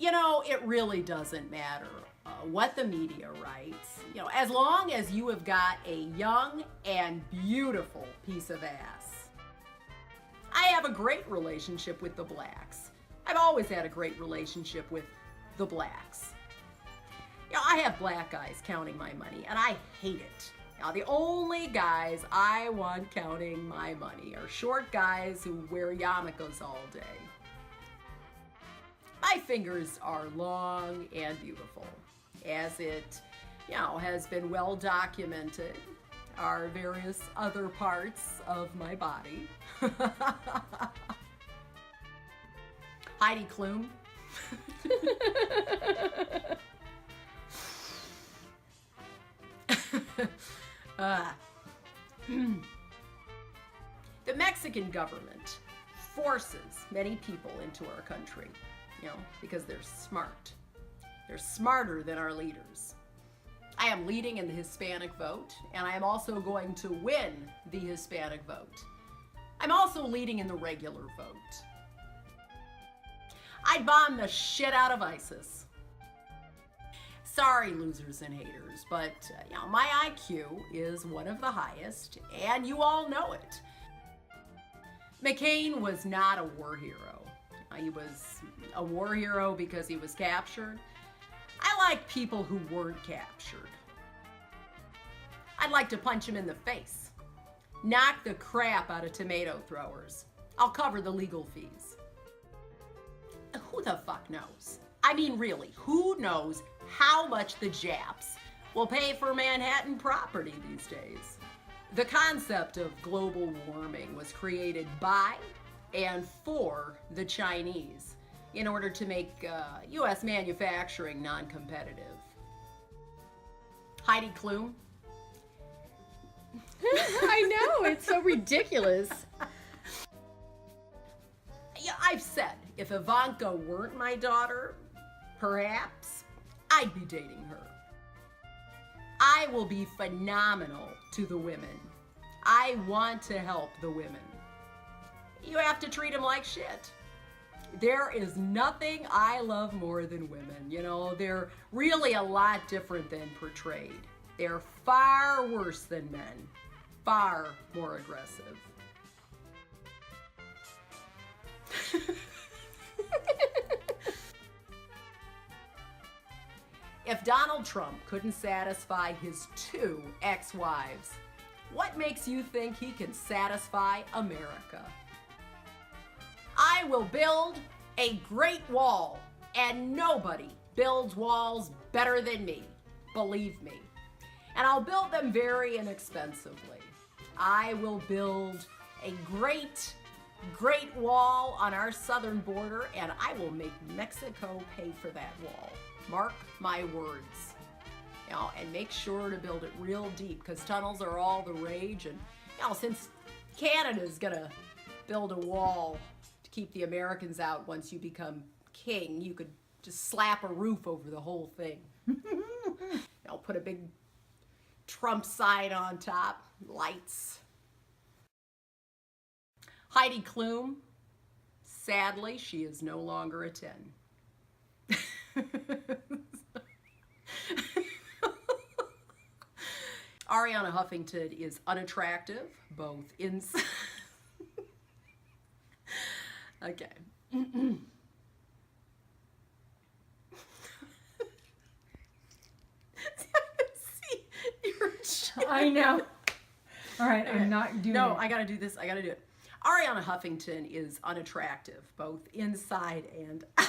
It really doesn't matter what the media writes. As long as you have got a young and beautiful piece of ass. I have a great relationship with the blacks. I've always had a great relationship with the blacks. I have black guys counting my money, and I hate it. The only guys I want counting my money are short guys who wear yarmulkes all day. My fingers are long and beautiful, as it, has been well documented, are various other parts of my body. Heidi Klum. The Mexican government forces many people into our country, because they're smart. They're smarter than our leaders. I am leading in the Hispanic vote, and I am also going to win the Hispanic vote. I'm also leading in the regular vote. I'd bomb the shit out of ISIS. Sorry, losers and haters, but my IQ is one of the highest, and you all know it. McCain was not a war hero. He was a war hero because he was captured. I like people who weren't captured. I'd like to punch him in the face. Knock the crap out of tomato throwers. I'll cover the legal fees. Who the fuck knows? I mean, really, who knows how much the Japs will pay for Manhattan property these days? The concept of global warming was created by and for the Chinese in order to make U.S. manufacturing non-competitive. Heidi Klum. I know, it's so ridiculous. I've said, if Ivanka weren't my daughter, perhaps I'd be dating her. I will be phenomenal to the women. I want to help the women. You have to treat them like shit. There is nothing I love more than women. They're really a lot different than portrayed. They're far worse than men, far more aggressive. If Donald Trump couldn't satisfy his 2 ex-wives, what makes you think he can satisfy America? I will build a great wall, and nobody builds walls better than me, believe me. And I'll build them very inexpensively. I will build a great wall on our southern border, and I will make Mexico pay for that wall. Mark my words. And make sure to build it real deep, because tunnels are all the rage. And since Canada's gonna build a wall to keep the Americans out once you become king, you could just slap a roof over the whole thing. Put a big Trump sign on top, lights. Heidi Klum, sadly, she is no longer a 10. Ariana Huffington is unattractive, both inside. Okay. See, I know. All right, I'm not doing it. No, I gotta do this. I gotta do it. Ariana Huffington is unattractive, both inside and out.